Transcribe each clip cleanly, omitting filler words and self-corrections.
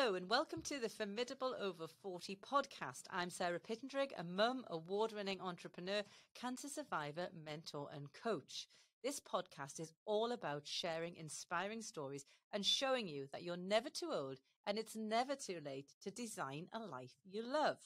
Hello and welcome to the Formidable Over 40 podcast. I'm Sarah Pittendrigh, a mum, award-winning entrepreneur, cancer survivor, mentor and coach. This podcast is all about sharing inspiring stories and showing you that you're never too old and it's never too late to design a life you love.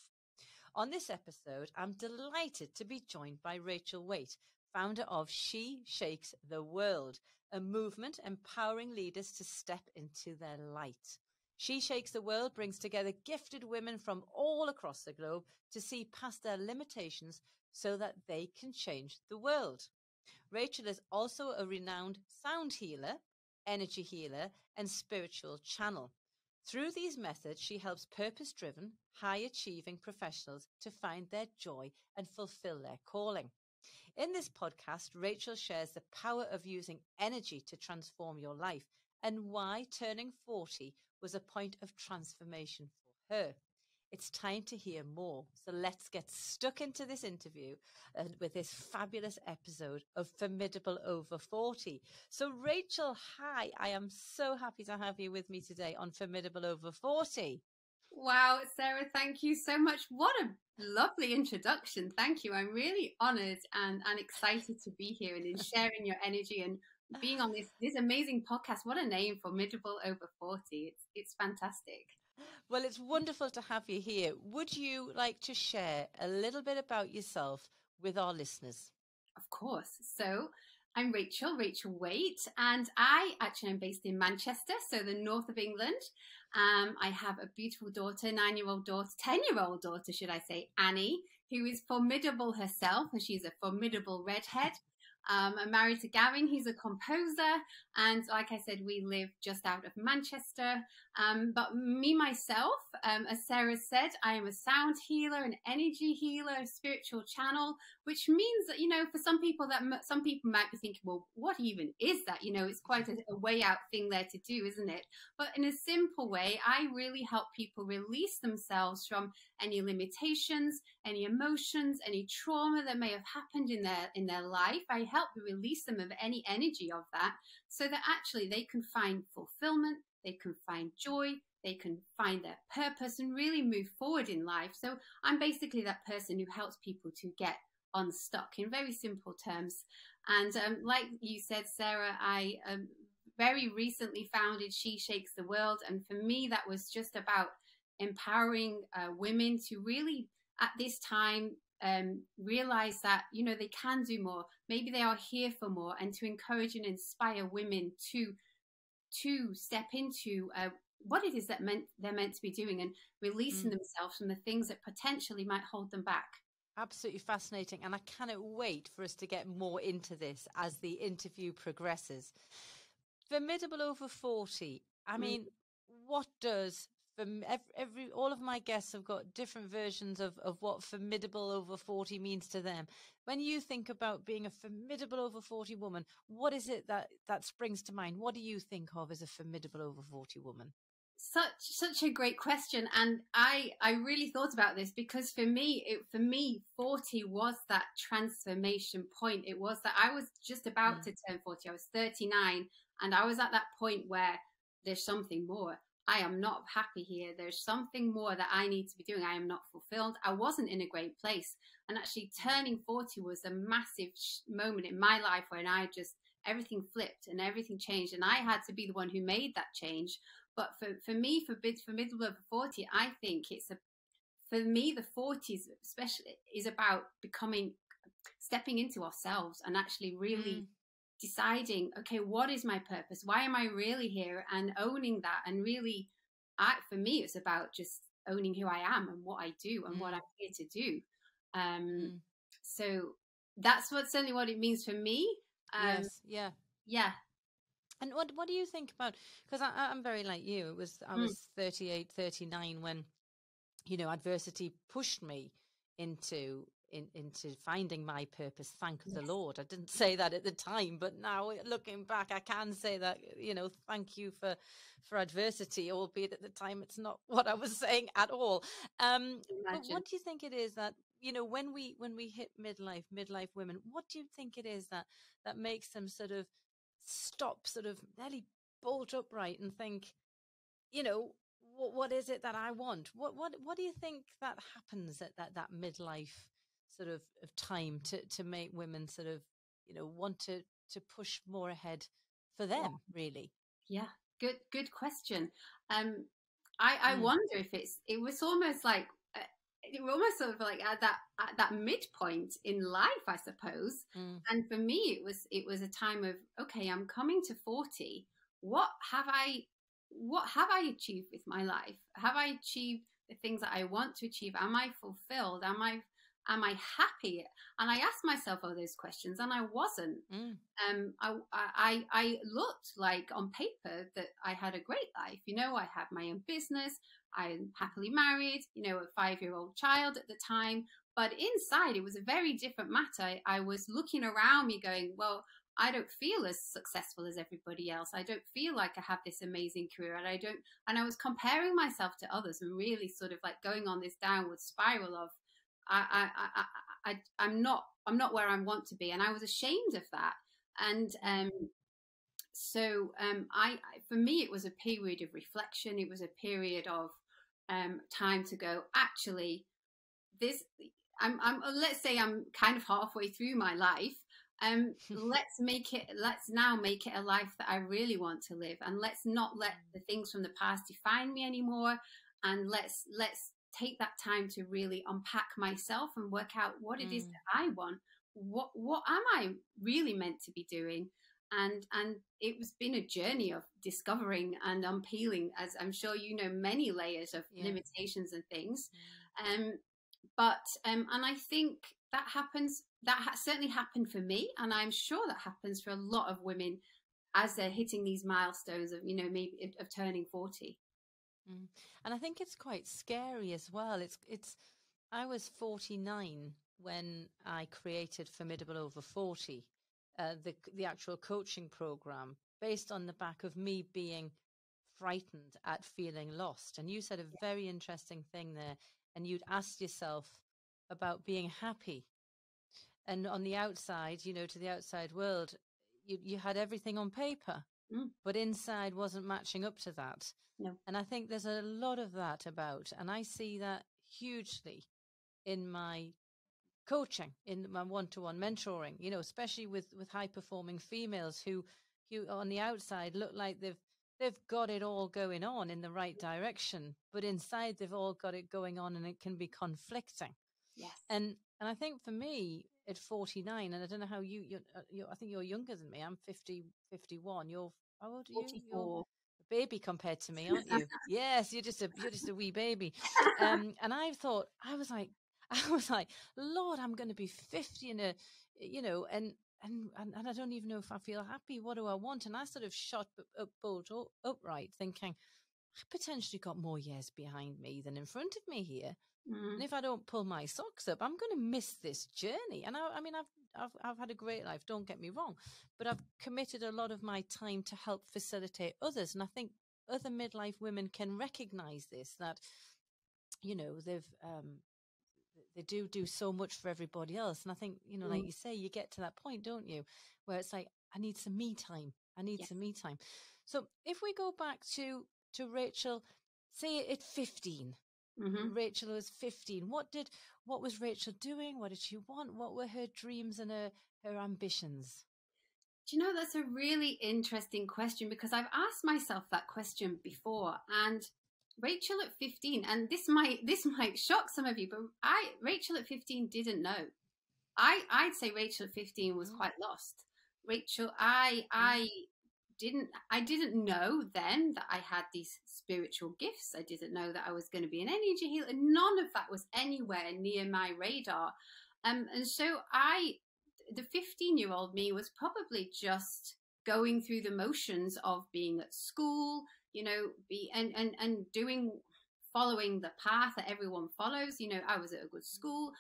On this episode, I'm delighted to be joined by Rachel Wayte, founder of She Shakes the World, a movement empowering leaders to step into their light. She Shakes the World brings together gifted women from all across the globe to see past their limitations so that they can change the world. Rachel is also a renowned sound healer, energy healer, and spiritual channel. Through these methods, she helps purpose-driven, high-achieving professionals to find their joy and fulfill their calling. In this podcast, Rachel shares the power of using energy to transform your life and why turning 40 was a point of transformation for her. It's time to hear more. So let's get stuck into this interview with this fabulous episode of Formidable Over 40. So Rachel, hi. I am so happy to have you with me today on Formidable Over 40. Wow, Sarah, thank you so much. What a lovely introduction. Thank you. I'm really honored and excited to be here and in sharing your energy and being on this amazing podcast. What a name, Formidable Over 40. It's fantastic. Well, it's wonderful to have you here. Would you like to share a little bit about yourself with our listeners? Of course. So I'm Rachel Wayte, and I actually am based in Manchester, so the north of England. I have a beautiful daughter, 9-year-old daughter, 10-year-old daughter, should I say, Annie, who is formidable herself, and she's a formidable redhead. I'm married to Gavin, he's a composer, and like I said, we live just out of Manchester. But me, myself, as Sarah said, I am a sound healer, an energy healer, a spiritual channel, which means that, for some people might be thinking, well, what even is that? It's quite a way out thing there to do, isn't it? But in a simple way, I really help people release themselves from any limitations, any emotions, any trauma that may have happened in their life. I help release them of any energy of that so that actually they can find fulfillment, they can find joy, they can find their purpose and really move forward in life. So I'm basically that person who helps people to get unstuck in very simple terms. And like you said, Sarah, I very recently founded She Shakes the World. And for me, that was just about empowering women to really, at this time, realize that, they can do more. Maybe they are here for more, and to encourage and inspire women to step into what it is that they're meant to be doing and releasing themselves from the things that potentially might hold them back. Absolutely fascinating. And I cannot wait for us to get more into this as the interview progresses. Formidable Over 40. I mean, what does all of my guests have got different versions of what Formidable Over 40 means to them. When you think about being a Formidable Over 40 woman, what is it that springs to mind? What do you think of as a Formidable Over 40 woman? Such a great question, and I really thought about this because for me 40 was that transformation point. It was that I was just about to turn 40. I was 39, and I was at that point where there's something more. I am not happy here. There's something more that I need to be doing. I am not fulfilled. I wasn't in a great place, and actually turning 40 was a massive moment in my life when everything flipped and everything changed, and I had to be the one who made that change. But for me, for Formidable Over 40, I think for me, the 40s especially is about stepping into ourselves and actually really deciding, okay, what is my purpose? Why am I really here? And owning that. And really, for me, it's about just owning who I am and what I do and what I'm here to do. So that's certainly what it means for me. Yes. Yeah. Yeah. And what do you think about, because I'm very like you, I was 38, 39 when, adversity pushed me into finding my purpose. Thank the Lord. I didn't say that at the time, but now looking back, I can say that, thank you for adversity, albeit at the time it's not what I was saying at all. But what do you think it is that, when we hit midlife women, what do you think it is that makes them sort of stop, sort of nearly bolt upright and think, what is it that I want? What do you think that happens at that midlife sort of time to make women sort of, want to push more ahead for them, really? Yeah, good question. I wonder if it was almost like it was almost sort of like at that midpoint in life, I suppose. And for me, it was a time of, okay, I'm coming to 40. What have I achieved with my life? Have I achieved the things that I want to achieve? Am I fulfilled? Am I happy? And I asked myself all those questions, and I wasn't. I looked like on paper that I had a great life. I had my own business. I'm happily married, a 5-year-old child at the time. But inside, it was a very different matter. I was looking around me going, well, I don't feel as successful as everybody else. I don't feel like I have this amazing career. And I was comparing myself to others and really sort of like going on this downward spiral of, I'm not where I want to be. And I was ashamed of that. And so for me, it was a period of reflection. It was a period of time to go, actually, let's say I'm kind of halfway through my life. Let's now make it a life that I really want to live. And let's not let the things from the past define me anymore. And let's take that time to really unpack myself and work out what it is that I want. What am I really meant to be doing? And it's been a journey of discovering and unpeeling, as I'm sure many layers of limitations and things. But I think that happens. Certainly happened for me, and I'm sure that happens for a lot of women as they're hitting these milestones of maybe of turning 40. And I think it's quite scary as well. I was 49 when I created Formidable Over 40, the actual coaching program, based on the back of me being frightened at feeling lost. And you said a very interesting thing there, and you'd asked yourself about being happy. And on the outside, to the outside world, you had everything on paper, but inside wasn't matching up to that. No. And I think there's a lot of that about, and I see that hugely in my coaching, in my one-to-one mentoring, especially with high-performing females who on the outside look like they've got it all going on in the right direction, but inside they've all got it going on, and it can be conflicting. Yes. And I think for me at 49, and I don't know how you're I think you're younger than me. I'm 51. You're, how old are you? 44. You're a baby compared to me, aren't you? Yes, you're just a wee baby. And I was like, Lord, I'm going to be 50 and and I don't even know if I feel happy. What do I want? And I sort of shot bolt upright, thinking, I potentially got more years behind me than in front of me here. And if I don't pull my socks up, I'm going to miss this journey. And I've had a great life, don't get me wrong, but I've committed a lot of my time to help facilitate others. And I think other midlife women can recognize this, that, they do so much for everybody else. And I think, like you say, you get to that point, don't you, where it's like, I need some me time. Some me time. So if we go back to Rachel, say at 15, Rachel was 15. What was Rachel doing? What did she want? What were her dreams and her ambitions? Do you know, that's a really interesting question, because I've asked myself that question before. And Rachel at 15, and this might shock some of you, but Rachel at 15 didn't know. I'd say Rachel at 15 was quite lost. Rachel, I didn't know then that I had these spiritual gifts. I didn't know that I was going to be an energy healer. None of that was anywhere near my radar. And so the 15-year-old me was probably just going through the motions of being at school, following the path that everyone follows. I was at a good school,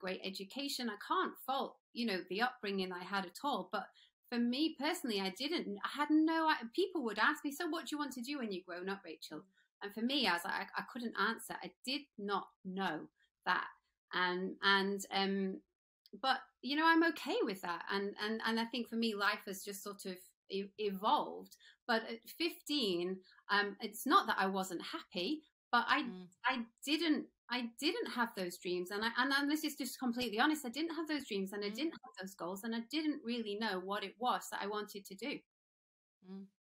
great education. I can't fault, the upbringing I had at all. But for me personally, people would ask me, so what do you want to do when you're grown up, Rachel? And for me, I was like, I couldn't answer. I did not know that. But, I'm okay with that. And I think for me, life has just sort of, evolved. But at 15, it's not that I wasn't happy, but I didn't have those dreams, and this is just completely honest. I didn't have those dreams, and I didn't have those goals, and I didn't really know what it was that I wanted to do.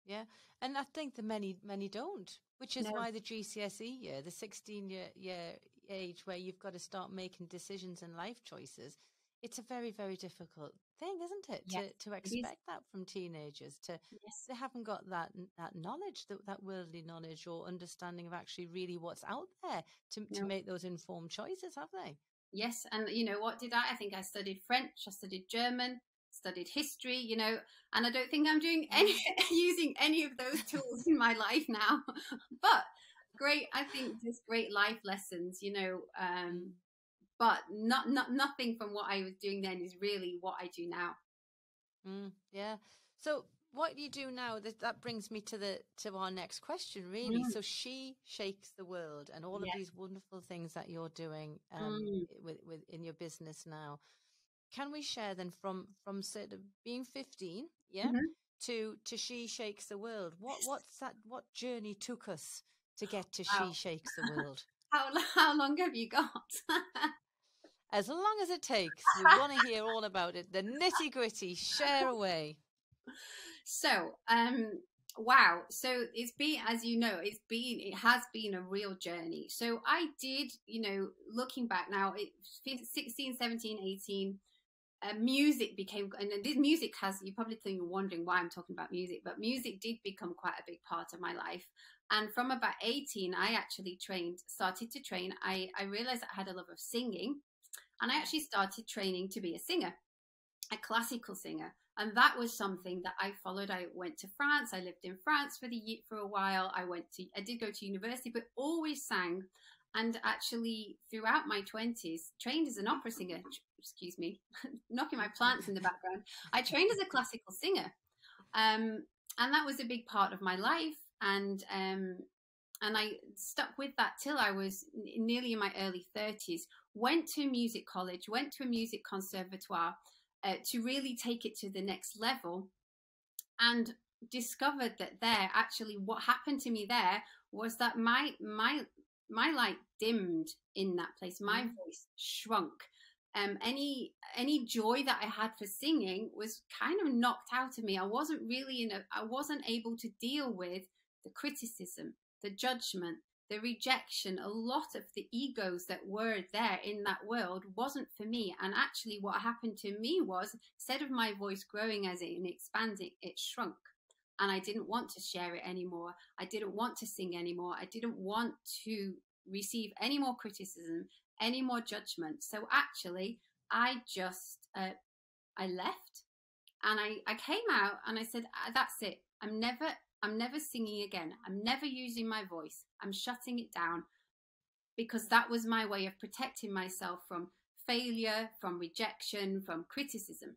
Yeah, and I think the many don't, which is why the GCSE year, the 16-year age, where you've got to start making decisions and life choices, it's a very, very difficult thing, isn't it? Yes, to expect that from teenagers. They haven't got that knowledge, that worldly knowledge or understanding of actually really what's out there to make those informed choices, have they? Yes, and you know, what did I think I studied French, I studied German, studied history, you know, and I don't think I'm doing using any of those tools in my life now. But great, I think just great life lessons, you know, but nothing from what I was doing then is really what I do now. Yeah. So what you do now, that brings me to our next question, really. So She Shakes the World, and all of these wonderful things that you're doing with in your business now. Can we share then from sort of being 15, to She Shakes the World? What journey took us to get to She Shakes the World? How long have you got? As long as it takes. We want to hear all about it. The nitty gritty. Share away. So, wow. So it's been, as you know, it has been a real journey. So I did, you know, looking back now, 16, 17, 18, music became, and this music has, you probably think you're wondering why I'm talking about music, but music did become quite a big part of my life. And from about 18, I actually started to train. I realized I had a love of singing, and I actually started training to be a singer, a classical singer. And that was something that I followed. I went to France. I lived in France for a while. I did go to university, but always sang. And actually, throughout my 20s, trained as an opera singer. Excuse me, knocking my plants in the background. I trained as a classical singer, and that was a big part of my life. And I stuck with that till I was nearly in my early 30s. Went to music college, went to a music conservatoire to really take it to the next level, and discovered that what happened to me there was that my light dimmed in that place. My voice shrunk. Any joy that I had for singing was kind of knocked out of me. I wasn't able to deal with the criticism, the judgment, the rejection. A lot of the egos that were there in that world wasn't for me. And actually what happened to me was, instead of my voice growing and expanding, it shrunk. And I didn't want to share it anymore. I didn't want to sing anymore. I didn't want to receive any more criticism, any more judgment. So actually, I just, I left, and I came out and I said, that's it. I'm never singing again. I'm never using my voice. I'm shutting it down, because that was my way of protecting myself from failure, from rejection, from criticism.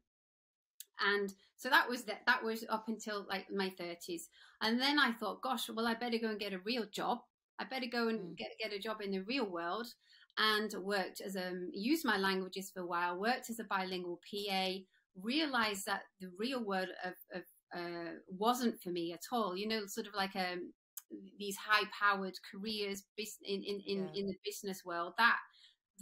And so that was up until like my 30s. And then I thought, gosh, well, I better go and get a real job. I better go and get a job in the real world. And worked used my languages for a while, worked as a bilingual PA, realized that the real world of wasn't for me at all. You know, sort of like these high-powered careers in the business world. That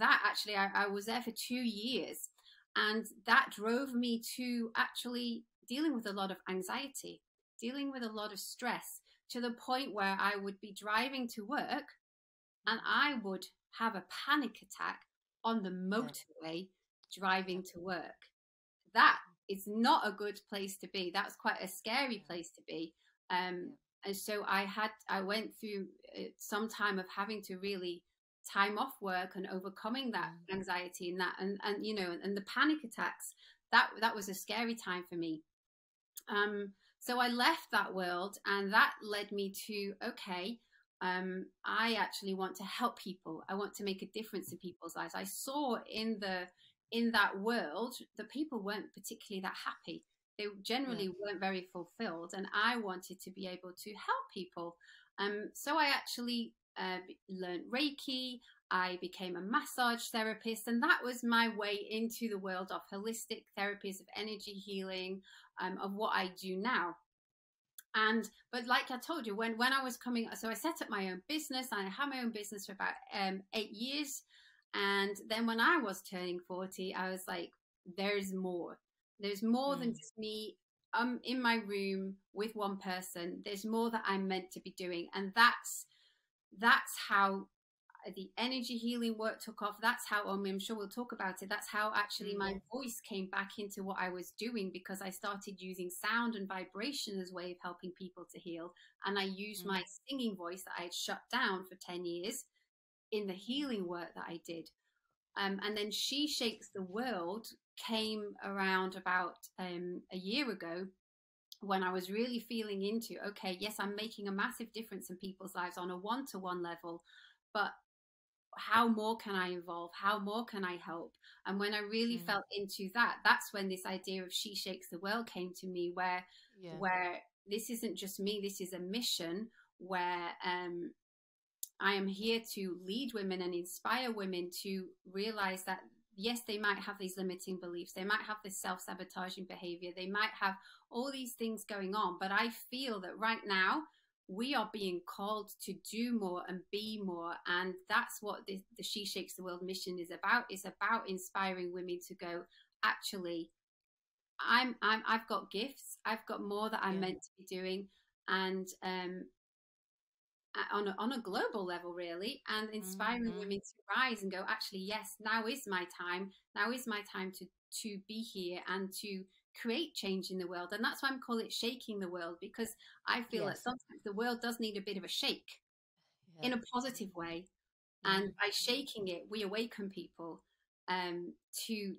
actually, I was there for 2 years, and that drove me to actually dealing with a lot of anxiety, dealing with a lot of stress, to the point where I would be driving to work and I would have a panic attack on the motorway driving to work. That is not a good place to be. That's quite a scary place to be. And so I went through some time of having to really time off work and overcoming that anxiety and you know, and the panic attacks. That was a scary time for me. So I left that world, and that led me to, okay, I actually want to help people. I want to make a difference in people's lives. I saw in that world that people weren't particularly that happy. They generally weren't very fulfilled, and I wanted to be able to help people. So I actually learned Reiki. I became a massage therapist, and that was my way into the world of holistic therapies, of energy healing, of what I do now. But like I told you, when I was coming, so I set up my own business. I had my own business for about 8 years. And then when I was turning 40, I was like, there's more. There's more than just me in my room with one person. There's more that I'm meant to be doing. And that's how the energy healing work took off. That's how, I'm sure we'll talk about it. That's how actually my voice came back into what I was doing, because I started using sound and vibration as a way of helping people to heal. And I used my singing voice that I had shut down for 10 years in the healing work that I did. And then She Shakes the World came around about a year ago, when I was really feeling into, okay, yes, I'm making a massive difference in people's lives on a one-to-one level, but how more can I involve? How more can I help? And when I really felt into that, that's when this idea of She Shakes the World came to me, where this isn't just me, this is a mission where I am here to lead women and inspire women to realize that, yes, they might have these limiting beliefs, they might have this self-sabotaging behavior, they might have all these things going on, but I feel that right now we are being called to do more and be more. And that's what the She Shakes the World mission is about. It's about inspiring women to go, actually, I've got gifts, I've got more that I'm meant to be doing, and on a global level, really, and inspiring women to rise and go, actually, yes, now is my time. Now is my time to be here and to create change in the world. And that's why I'm calling it Shaking the World, because I feel that sometimes the world does need a bit of a shake in a positive way. And by shaking it, we awaken people to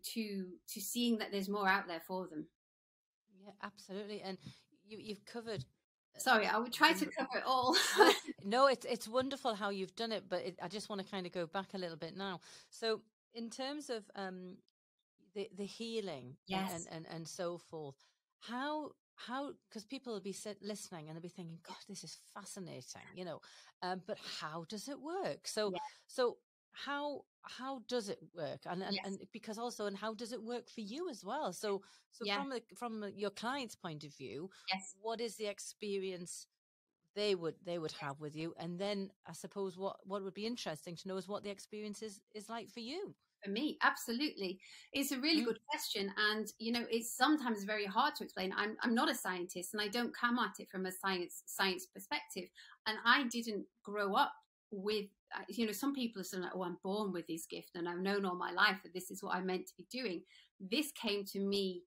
seeing that there's more out there for them. Yeah, absolutely. And you've covered. Sorry, I would try to cover it all. No, it's wonderful how you've done it, but I just want to kind of go back a little bit now. So in terms of the healing and so forth, how because people will be listening and they'll be thinking, God, this is fascinating, but how does it work? So how does it work? And because also, and how does it work for you as well? So from your client's point of view, what is the experience they would have with you? And then I suppose what would be interesting to know is what the experience is like for you. For me, absolutely. It's a really good question. And, it's sometimes very hard to explain. I'm not a scientist, and I don't come at it from a science perspective. And I didn't grow up with, some people are saying, like, oh, I'm born with this gift and I've known all my life that this is what I'm meant to be doing. This came to me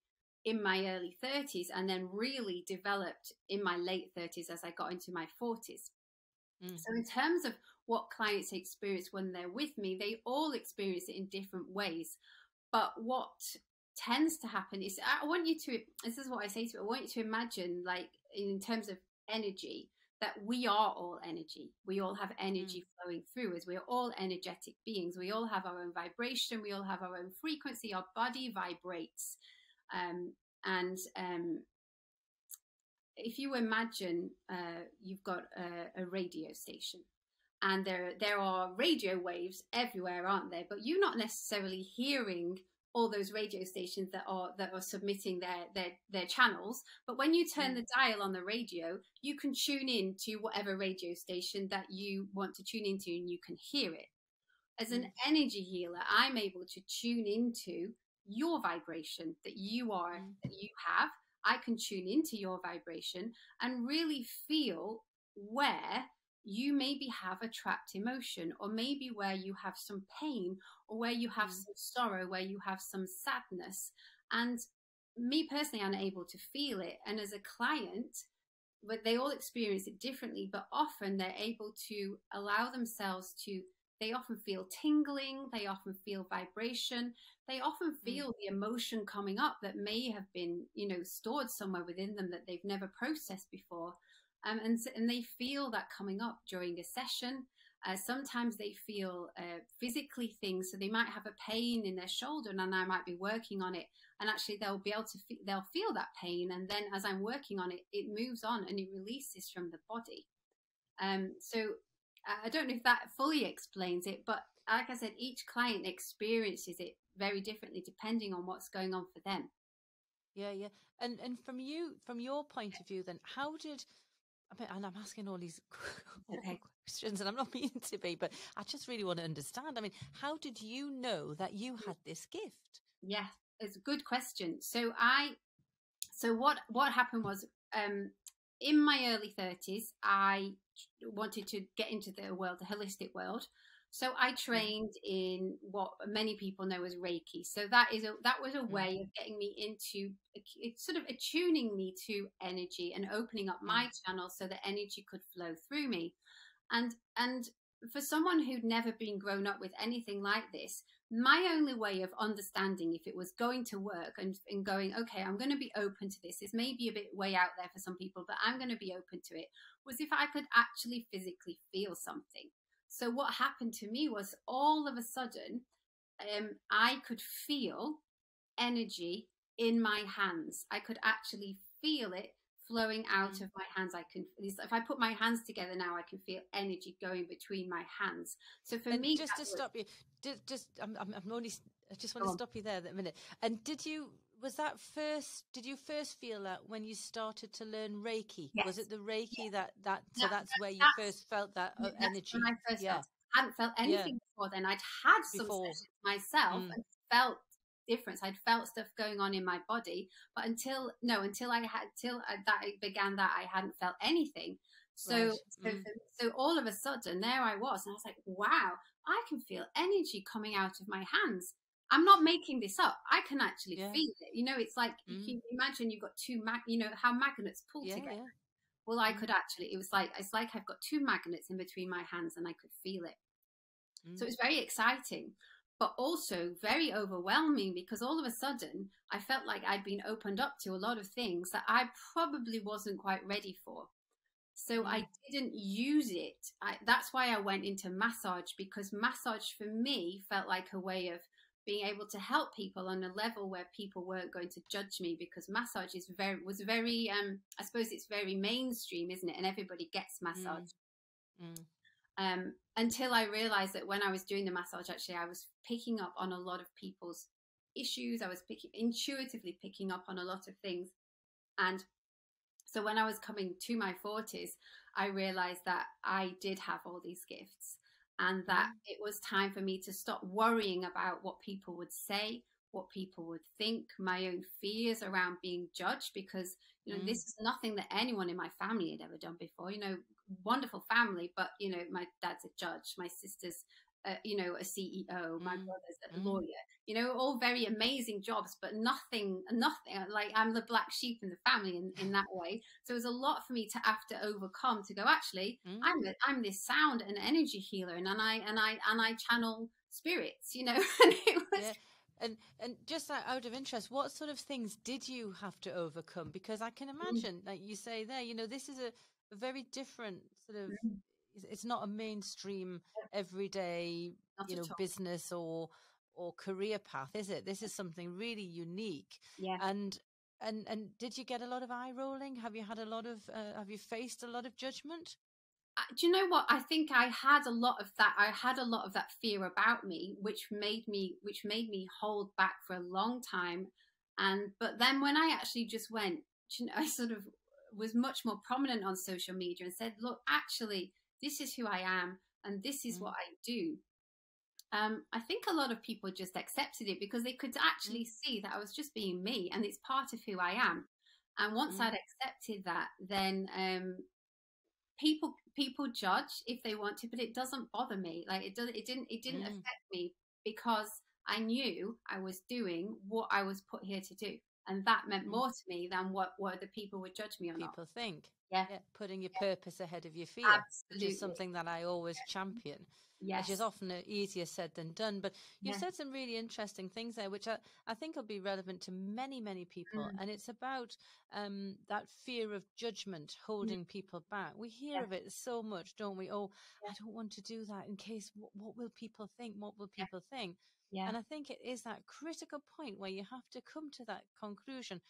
in my early 30s and then really developed in my late 30s as I got into my 40s. So in terms of what clients experience when they're with me, they all experience it in different ways. But what tends to happen is, this is what I say to you, I want you to imagine, like, in terms of energy, that we are all energy. We all have energy flowing through us. We are all energetic beings. We all have our own vibration. We all have our own frequency. Our body vibrates. If you imagine you've got a radio station, and there are radio waves everywhere, aren't there? But you're not necessarily hearing all those radio stations that are submitting their channels. But when you turn the dial on the radio, you can tune in to whatever radio station that you want to tune into, and you can hear it. As an energy healer, I'm able to tune into your vibration that you have. I can tune into your vibration and really feel where you maybe have a trapped emotion, or maybe where you have some pain, or where you have some sorrow, where you have some sadness. And me personally, I'm able to feel it. And as a client, but they all experience it differently, but often they're able to allow themselves to, they often feel tingling, they often feel vibration, they often feel the emotion coming up that may have been, stored somewhere within them that they've never processed before. And they feel that coming up during a session. Sometimes they feel physically things, so they might have a pain in their shoulder, and I might be working on it, and actually they'll be able to they'll feel that pain, and then as I'm working on it, it moves on and it releases from the body. So I don't know if that fully explains it, but like I said, each client experiences it very differently depending on what's going on for them. Yeah, yeah. And from your point of view, then, how did, I mean, and I'm asking all these Okay. questions, and I'm not meaning to be, but I just really want to understand. I mean, how did you know that you had this gift? Yeah, it's a good question. So what happened was, in my early 30s, I wanted to get into the world, the holistic world. So I trained in what many people know as Reiki. So that was a way of getting me into, it's sort of attuning me to energy and opening up my channel so that energy could flow through me. And for someone who'd never been grown up with anything like this, my only way of understanding if it was going to work and going, okay, I'm going to be open to this. It's maybe a bit way out there for some people, but I'm going to be open to it, was if I could actually physically feel something. So what happened to me was, all of a sudden, I could feel energy in my hands. I could actually feel it flowing out of my hands. If I put my hands together now, I can feel energy going between my hands. So for me, just to stop you, I just want to stop you there a minute. And did you first feel that when you started to learn Reiki? Yes. Was it the Reiki so that's where you first felt that energy? When I first felt, I hadn't felt anything before then. I'd had some sessions myself and felt difference. I'd felt stuff going on in my body, but until I began that, I hadn't felt anything. So all of a sudden, there I was, and I was like, wow, I can feel energy coming out of my hands. I'm not making this up. I can actually feel it. It's like, you can imagine you've got two how magnets pull together. Yeah. Well, I could actually, it's like I've got two magnets in between my hands, and I could feel it. So it was very exciting, but also very overwhelming, because all of a sudden I felt like I'd been opened up to a lot of things that I probably wasn't quite ready for. So I didn't use it. That's why I went into massage, because massage for me felt like a way of being able to help people on a level where people weren't going to judge me, because massage was very I suppose it's very mainstream, isn't it? And everybody gets massage. Until I realized that when I was doing the massage, actually, I was picking up on a lot of people's issues. I was intuitively picking up on a lot of things. And so when I was coming to my 40s, I realized that I did have all these gifts, and that it was time for me to stop worrying about what people would say, what people would think, my own fears around being judged, because, this is nothing that anyone in my family had ever done before. Wonderful family, but, my dad's a judge, my sister's, a CEO, my brother's a lawyer, all very amazing jobs, but nothing, like, I'm the black sheep in the family in that way. So it was a lot for me to have to overcome, to go, actually, I'm this sound and energy healer, and I channel spirits, and it was... Yeah. And just out of interest, what sort of things did you have to overcome? Because I can imagine, like you say there, this is a very different sort of, it's not a mainstream everyday, business or career path, is it? This is something really unique. Yeah. And did you get a lot of eye rolling? Have you faced a lot of judgment? Do you know what? I think I had a lot of that. I had a lot of that fear about me, which made me hold back for a long time. But then when I actually just went, I sort of was much more prominent on social media and said, look, actually, this is who I am, and this is what I do. I think a lot of people just accepted it, because they could actually see that I was just being me, and it's part of who I am. And once I'd accepted that, then people judge if they want to, but it doesn't bother me. Like, it didn't affect me, because I knew I was doing what I was put here to do, and that meant more to me than what the people would judge me or not. People think. Yeah. Putting your purpose ahead of your fear. Absolutely. Which is something that I always champion. Yes. Which is often easier said than done. But you said some really interesting things there, which I think will be relevant to many, many people. And it's about that fear of judgment holding people back. We hear of it so much, don't we? Oh, I don't want to do that in case, what will people think? What will people think? Yeah. And I think it is that critical point where you have to come to that conclusion.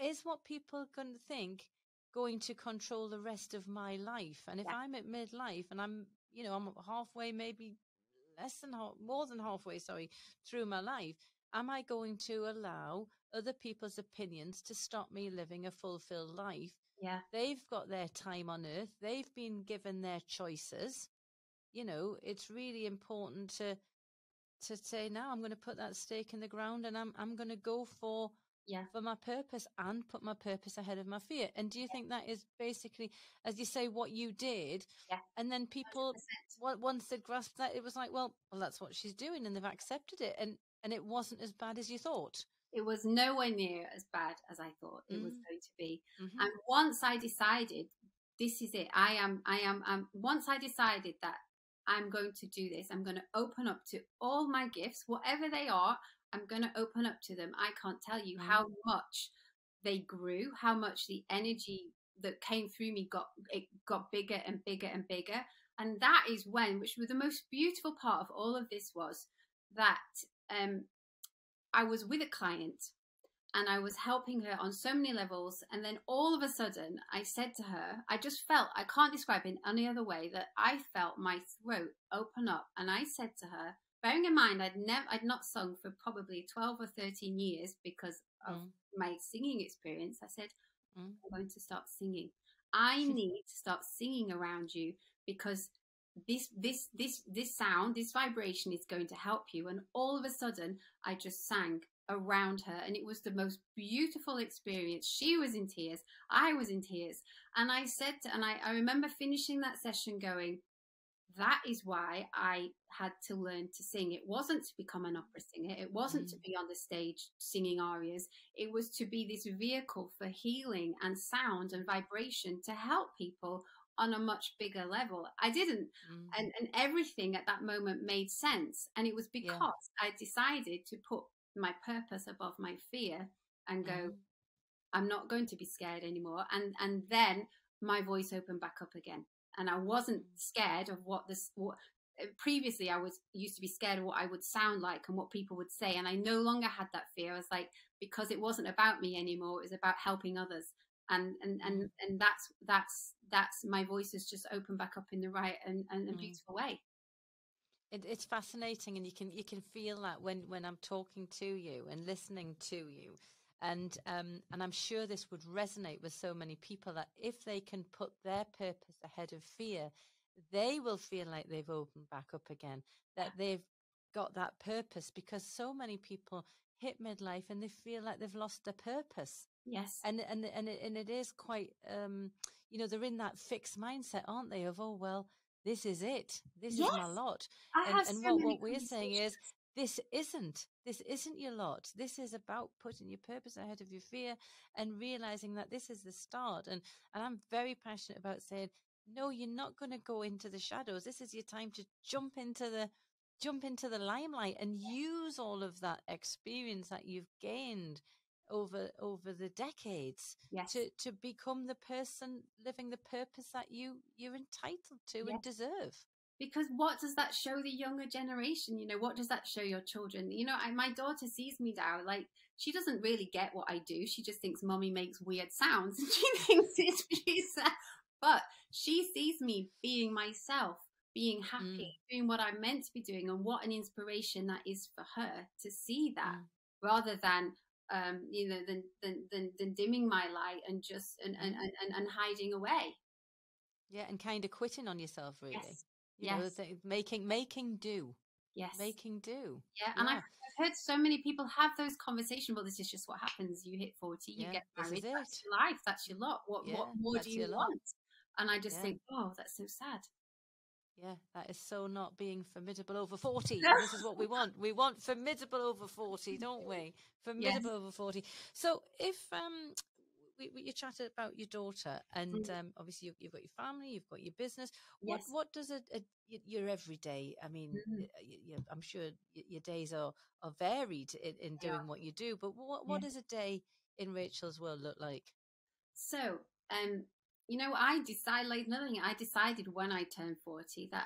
Is what people going to think going to control the rest of my life? And if I'm at midlife and I'm halfway, maybe more than halfway, through my life, am I going to allow other people's opinions to stop me living a fulfilled life. Yeah. They've got their time on earth. They've been given their choices. You know, it's really important to say, now I'm going to put that stake in the ground, and I'm going to go for my purpose and put my purpose ahead of my fear. And do you think that is basically, as you say, what you did? Yeah. And then people, 100%. once they'd grasped that, it was like, well, that's what she's doing, and they've accepted it. And it wasn't as bad as you thought. It was nowhere near as bad as I thought it was going to be. Mm-hmm. And once I decided, this is it. Once I decided that I'm going to do this, I'm going to open up to all my gifts, whatever they are. I'm going to open up to them. I can't tell you how much they grew, how much the energy that came through me got bigger and bigger and bigger. And that is when, which was the most beautiful part of all of this, was that I was with a client and I was helping her on so many levels. And then all of a sudden I said to her, I just felt, I can't describe it in any other way, that I felt my throat open up. And I said to her, bearing in mind, I'd not sung for probably 12 or 13 years because of my singing experience. I said, I'm going to start singing. I need to start singing around you, because this sound, this vibration is going to help you. And all of a sudden I just sang around her, and it was the most beautiful experience. She was in tears, I was in tears, and I said I remember finishing that session going, that is why I had to learn to sing. It wasn't to become an opera singer. It wasn't to be on the stage singing arias. It was to be this vehicle for healing and sound and vibration to help people on a much bigger level. I didn't. And everything at that moment made sense. And it was because I decided to put my purpose above my fear and go, I'm not going to be scared anymore. And then my voice opened back up again. And I wasn't scared of what previously I used to be scared of what I would sound like and what people would say. And I no longer had that fear. I was like, because it wasn't about me anymore. It was about helping others. And that's my voice has just opened back up in the right and beautiful way. It's fascinating, and you can feel that when I'm talking to you and listening to you. And I'm sure this would resonate with so many people, that if they can put their purpose ahead of fear, they will feel like they've opened back up again, that they've got that purpose, because so many people hit midlife and they feel like they've lost their purpose. Yes. And it is quite, they're in that fixed mindset, aren't they? Of, oh, well, this is it. This is my lot. And what we're saying is, this isn't your lot. This is about putting your purpose ahead of your fear and realizing that this is the start. And I'm very passionate about saying, no, you're not going to go into the shadows. This is your time to jump into the limelight and use all of that experience that you've gained over the decades to become the person living the purpose that you're entitled to and deserve. Because what does that show the younger generation? What does that show your children? My daughter sees me now, like, she doesn't really get what I do. She just thinks mommy makes weird sounds. And she thinks she's but she sees me being myself, being happy, doing what I'm meant to be doing, and what an inspiration that is for her to see that, rather than than dimming my light and just and hiding away. Yeah, and kind of quitting on yourself, really. Yes. Making do. Yes. Making do. Yeah. And I've heard so many people have those conversations. Well, this is just what happens. You hit 40, you get married. That's your life. That's your lot. What more do you want? And I just think, oh, that's so sad. Yeah, that is so not being formidable over 40. This is what we want. We want formidable over 40, don't we? Formidable over 40. So if you chatted about your daughter, and obviously you've got your family, you've got your business. What does your everyday? I mean, I'm sure your days are varied in doing what you do. But what does a day in Rachel's world look like? So, I decided, like another thing, I decided when I turned 40 that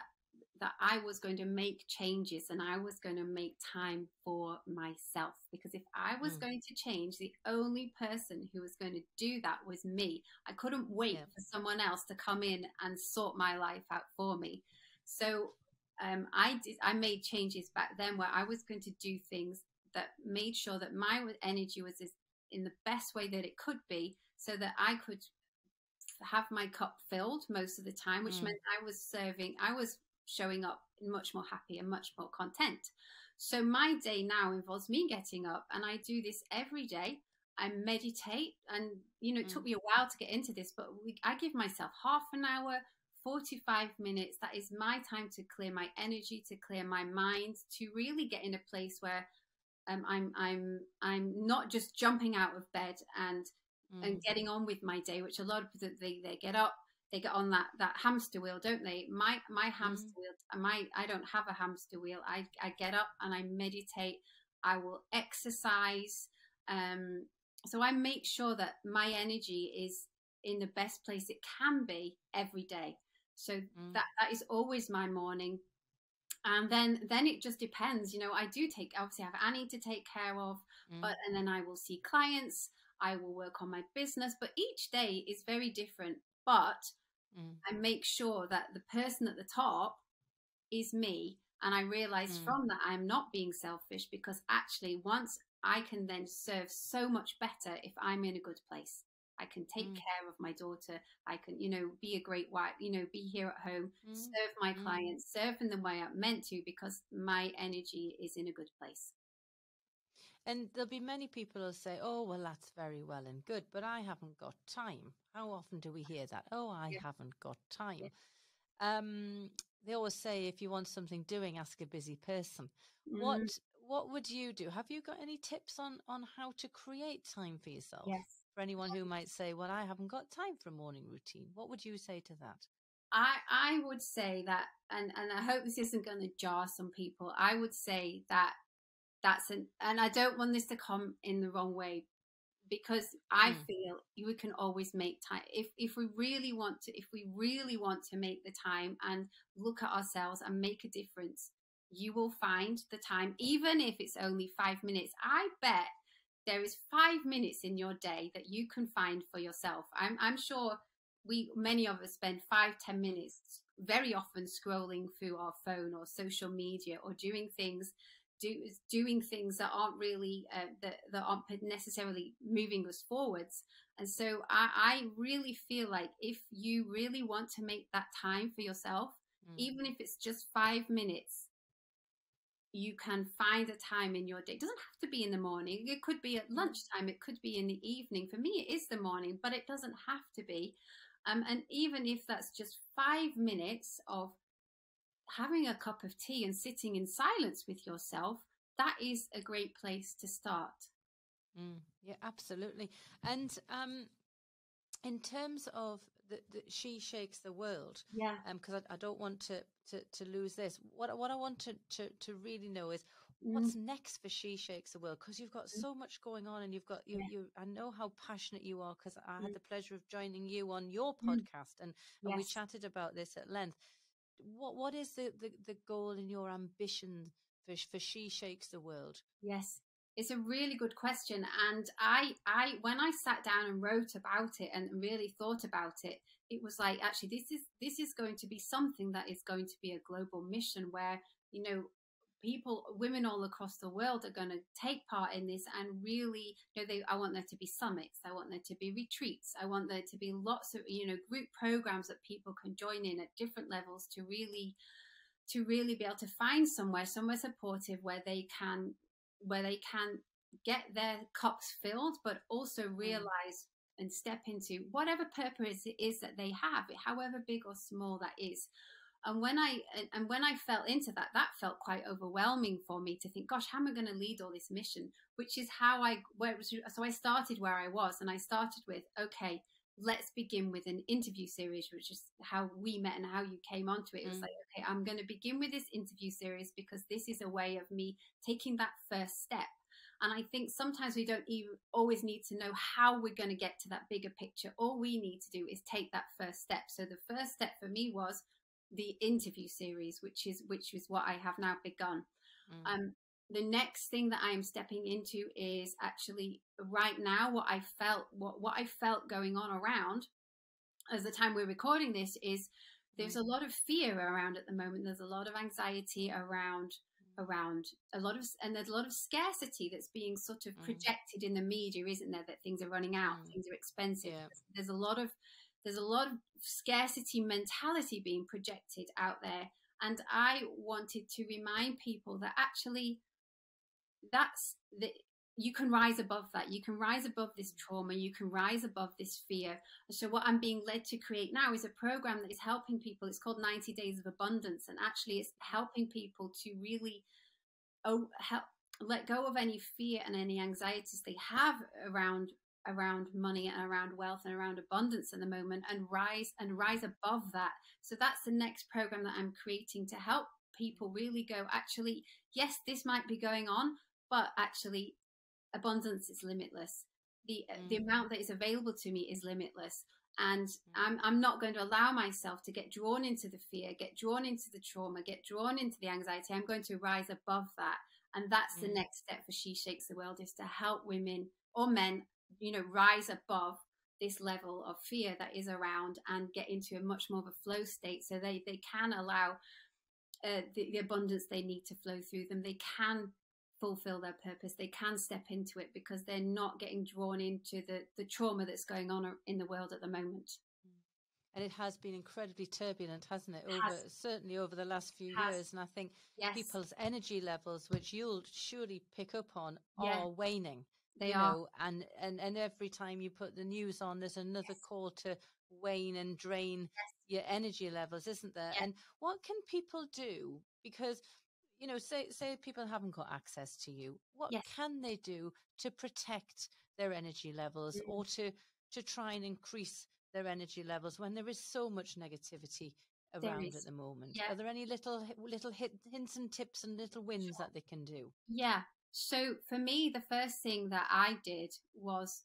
I was going to make changes and I was going to make time for myself, because if I was going to change, the only person who was going to do that was me. I couldn't wait for someone else to come in and sort my life out for me. So I made changes back then where I was going to do things that made sure that my energy was as in the best way that it could be, so that I could have my cup filled most of the time, which meant I was showing up much more happy and much more content. So my day now involves me getting up, and I do this every day. I meditate, and it took me a while to get into this, but I give myself half an hour, 45 minutes. That is my time to clear my energy, to clear my mind, to really get in a place where I'm not just jumping out of bed and getting on with my day, which a lot of people, they get up, they get on that hamster wheel, don't they? My hamster wheel, I don't have a hamster wheel. I get up and I meditate. I will exercise. So I make sure that my energy is in the best place it can be every day. So that is always my morning. And then it just depends. I do obviously have Annie to take care of, and then I will see clients. I will work on my business, but each day is very different. But I make sure that the person at the top is me. And I realize from that, I'm not being selfish, because actually once I can then serve so much better if I'm in a good place. I can take care of my daughter. I can, be a great wife, be here at home, serve my clients, serve in the way I'm meant to, because my energy is in a good place. And there'll be many people who'll say, oh, well, that's very well and good, but I haven't got time. How often do we hear that? Oh, I haven't got time. Yeah. They always say, if you want something doing, ask a busy person. What would you do? Have you got any tips on how to create time for yourself? Yes. For anyone who might say, well, I haven't got time for a morning routine. What would you say to that? I would say that, and I hope this isn't going to jar some people, I would say that and I don't want this to come in the wrong way, because I feel we can always make time if we really want to make the time and look at ourselves and make a difference. You will find the time, even if it's only 5 minutes. I bet there is 5 minutes in your day that you can find for yourself. I'm sure many of us spend 5-10 minutes very often scrolling through our phone or social media, or doing things that aren't really that aren't necessarily moving us forwards. And so I really feel like if you really want to make that time for yourself, even if it's just 5 minutes, you can find a time in your day. It doesn't have to be in the morning. It could be at lunchtime. It could be in the evening. For me, it is the morning, but it doesn't have to be. And even if that's just 5 minutes of having a cup of tea and sitting in silence with yourself, that is a great place to start. Yeah, absolutely. And in terms of the She Shakes the World, because I don't want to lose this. What I want to really know is what's next for She Shakes the World, because you've got so much going on, and you've got you. I know how passionate you are, because I had the pleasure of joining you on your podcast, and we chatted about this at length. What is the goal and your ambition for She Shakes the World? Yes, it's a really good question. And I when I sat down and wrote about it and really thought about it, it was like, actually, this is going to be something that is going to be a global mission, where, women all across the world are going to take part in this, and really, I want there to be summits, I want there to be retreats, I want there to be lots of, group programs that people can join in at different levels to really be able to find somewhere supportive where they can get their cups filled, but also realize and step into whatever purpose it is that they have, however big or small that is. And when I fell into that felt quite overwhelming for me, to think, gosh, how am I going to lead all this mission? Which is so I started where I was, and I started with, okay, let's begin with an interview series, which is how we met and how you came onto it. It was like, okay, I'm going to begin with this interview series because this is a way of me taking that first step. And I think sometimes we don't even always need to know how we're going to get to that bigger picture. All we need to do is take that first step. So the first step for me was the interview series, which is what I have now begun. The next thing that I am stepping into is actually right now what I felt going on around as the time we're recording this is there's a lot of fear around at the moment. There's a lot of anxiety around around there's a lot of scarcity that's being sort of projected in the media, isn't there? That things are running out, things are expensive. Yeah. There's a lot of scarcity mentality being projected out there, and I wanted to remind people that actually you can rise above that. You can rise above this trauma. You can rise above this fear. So what I'm being led to create now is a program that is helping people. It's called 90 Days of Abundance. And actually it's helping people to really let go of any fear and any anxieties they have around money and around wealth and around abundance at the moment, and rise above that. So that's the next program that I'm creating to help people really go, actually, yes, this might be going on, but actually abundance is limitless. The amount that is available to me is limitless, and I'm not going to allow myself to get drawn into the fear, get drawn into the trauma, get drawn into the anxiety. I'm going to rise above that, and that's the next step for She Shakes the World, is to help women or men, rise above this level of fear that is around and get into a much more of a flow state, so they can allow the abundance they need to flow through them. They can fulfill their purpose. They can step into it because they're not getting drawn into the trauma that's going on in the world at the moment. And it has been incredibly turbulent, hasn't it? Certainly over the last few years. And I think people's energy levels, which you'll surely pick up on, are waning. They are. And every time you put the news on, there's another call to wane and drain your energy levels, isn't there? And what can people do? Because say people haven't got access to you. What can they do to protect their energy levels, or to try and increase their energy levels when there is so much negativity around at the moment? Are there any little hints and tips and little wins that they can do? Yeah. So for me, the first thing that I did was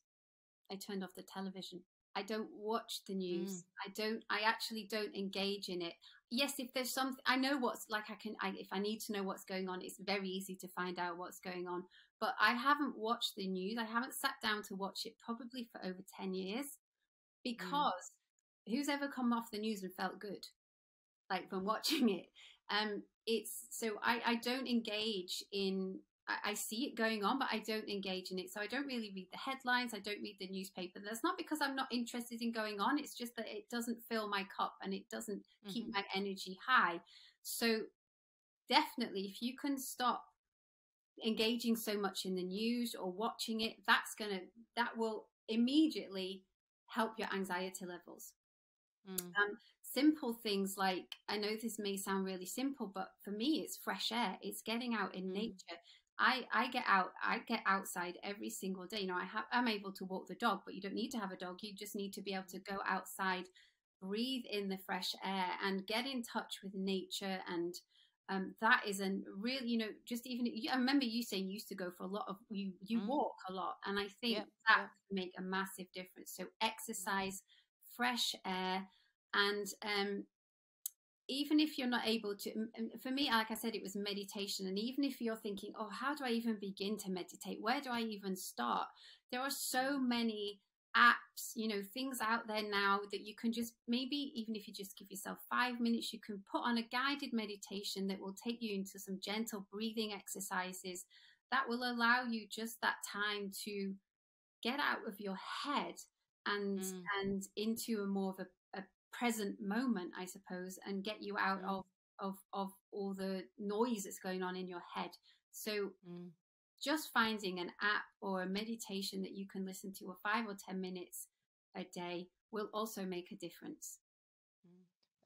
I turned off the television. I don't watch the news. I actually don't engage in it. Yes, if there's something, I know if I need to know what's going on, it's very easy to find out what's going on. But I haven't watched the news. I haven't sat down to watch it probably for over 10 years, because who's ever come off the news and felt good, like, from watching it? I don't engage in, I see it going on, but I don't engage in it. So I don't really read the headlines. I don't read the newspaper. That's not because I'm not interested in going on. It's just that it doesn't fill my cup and it doesn't keep my energy high. So definitely, if you can stop engaging so much in the news or watching it, that will immediately help your anxiety levels. Simple things like, I know this may sound really simple, but for me, it's fresh air. It's getting out in nature. I get outside every single day. I'm able to walk the dog, but you don't need to have a dog. You just need to be able to go outside, breathe in the fresh air, and get in touch with nature. And that is a really, just even, I remember you saying you used to go for a lot of, you walk a lot. And I think that can make a massive difference. So exercise, fresh air, and even if you're not able to, for me, like I said, it was meditation. And even if you're thinking, oh, how do I even begin to meditate? Where do I even start? There are so many apps, things out there now that you can just, maybe even if you just give yourself 5 minutes, you can put on a guided meditation that will take you into some gentle breathing exercises that will allow you just that time to get out of your head and into a more of a present moment, I suppose, and get you out of all the noise that's going on in your head. So just finding an app or a meditation that you can listen to for 5 or 10 minutes a day will also make a difference.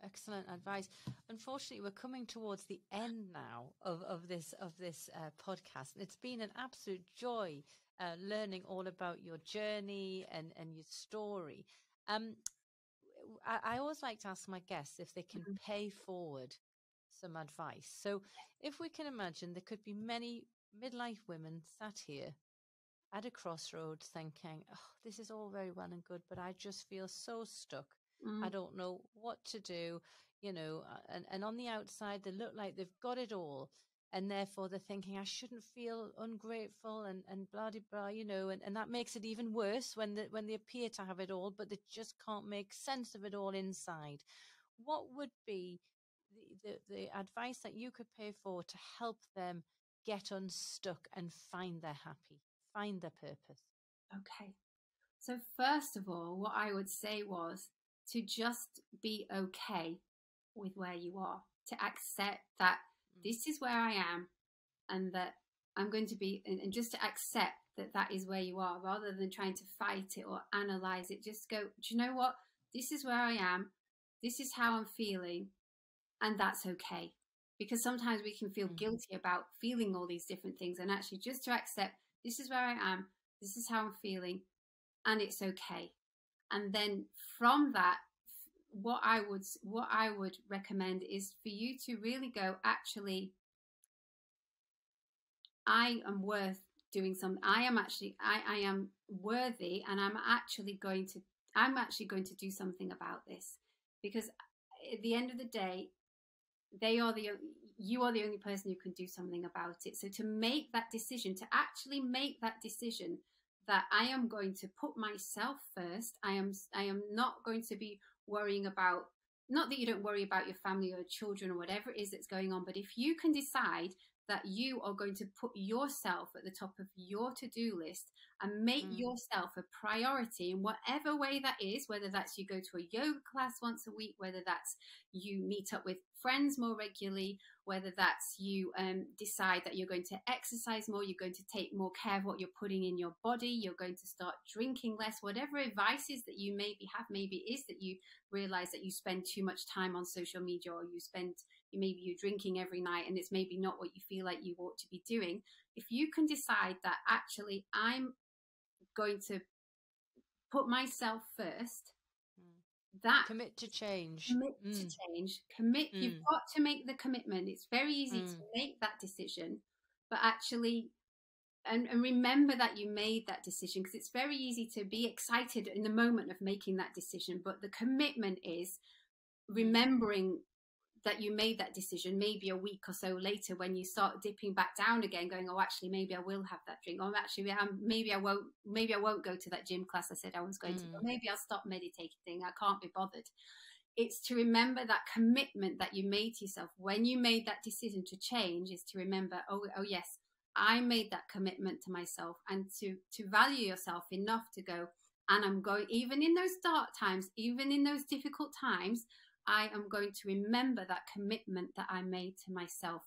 Excellent advice. Unfortunately, we're coming towards the end now of this podcast. It's been an absolute joy learning all about your journey and your story. I always like to ask my guests if they can pay forward some advice. So if we can imagine, there could be many midlife women sat here at a crossroads thinking, oh, this is all very well and good, but I just feel so stuck. I don't know what to do, and on the outside, they look like they've got it all. And therefore they're thinking, I shouldn't feel ungrateful and blah, blah, and that makes it even worse when they appear to have it all, but they just can't make sense of it all inside. What would be, the advice that you could pay forward to help them get unstuck and find their happy, find their purpose? Okay. So first of all, what I would say was to just be okay with where you are, to accept that this is where I am and that I'm going to be, and just to accept that that is where you are, rather than trying to fight it or analyze it. Just go, do you know what? This is where I am. This is how I'm feeling. And that's okay. Because sometimes we can feel guilty about feeling all these different things, and actually just to accept this is where I am. This is how I'm feeling. And it's okay. And then from that, what I would recommend is for you to really go, actually, I am worth doing something. I am worthy, and I'm actually going to do something about this, because at the end of the day, you are the only person who can do something about it. So to make that decision, to actually make that decision that I am going to put myself first. I am not going to be worrying about, not that you don't worry about your family or children or whatever it is that's going on, but if you can decide that you are going to put yourself at the top of your to-do list and make yourself a priority in whatever way that is, whether that's you go to a yoga class once a week, whether that's you meet up with friends more regularly, whether that's you decide that you're going to exercise more, you're going to take more care of what you're putting in your body, you're going to start drinking less, whatever advice is that you maybe have, maybe is that you realize that you spend too much time on social media, or maybe you're drinking every night and it's maybe not what you feel like you ought to be doing. If you can decide that actually I'm going to put myself first, that commit to change. You've got to make the commitment. It's very easy to make that decision, but actually and remember that you made that decision, because it's very easy to be excited in the moment of making that decision, but the commitment is remembering that you made that decision maybe a week or so later, when you start dipping back down again, going, oh, actually, maybe I will have that drink, or actually, maybe I won't go to that gym class I said I was going to, or maybe I'll stop meditating, I can't be bothered. It's to remember that commitment that you made to yourself when you made that decision to change, is to remember, oh yes, I made that commitment to myself, and to value yourself enough to go, and I'm going, even in those dark times, even in those difficult times, I am going to remember that commitment that I made to myself.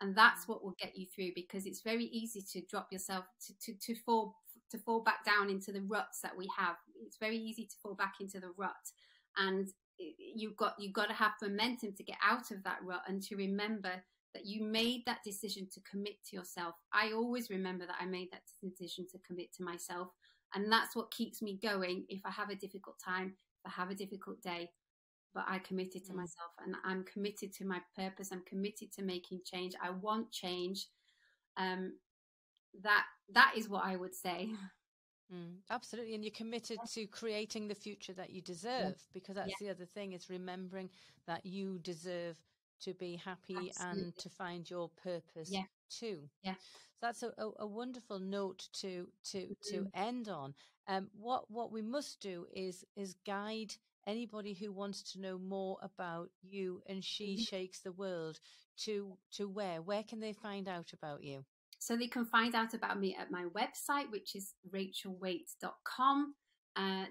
And that's what will get you through, because it's very easy to drop yourself, to fall back down into the ruts that we have. It's very easy to fall back into the rut, and you've got to have momentum to get out of that rut, and to remember that you made that decision to commit to yourself. I always remember that I made that decision to commit to myself, and that's what keeps me going if I have a difficult time, if I have a difficult day. But I committed to myself, and I'm committed to my purpose. I'm committed to making change. I want change. That is what I would say. Absolutely. And you're committed to creating the future that you deserve, because that's the other thing, is remembering that you deserve to be happy and to find your purpose too. So that's a wonderful note to end on. What we must do is guide anybody who wants to know more about you and She Shakes the World to where can they find out about you? So they can find out about me at my website, which is rachelwayte.com.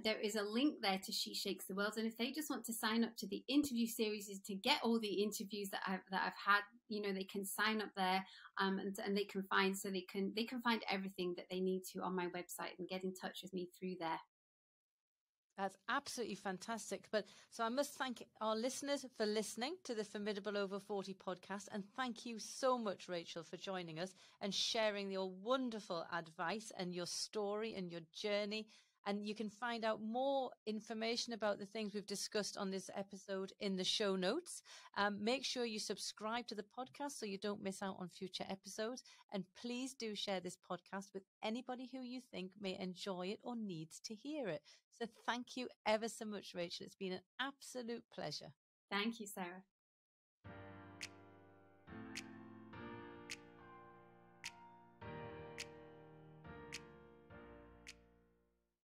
There is a link there to She Shakes the World, and if they just want to sign up to the interview series, is to get all the interviews that I've had, they can sign up there, and they can find find everything that they need to on my website and get in touch with me through there. That's absolutely fantastic. So I must thank our listeners for listening to the Formidable Over 40 podcast. And thank you so much, Rachel, for joining us and sharing your wonderful advice and your story and your journey. And you can find out more information about the things we've discussed on this episode in the show notes. Make sure you subscribe to the podcast so you don't miss out on future episodes. And please do share this podcast with anybody who you think may enjoy it or needs to hear it. So thank you ever so much, Rachel. It's been an absolute pleasure. Thank you, Sarah.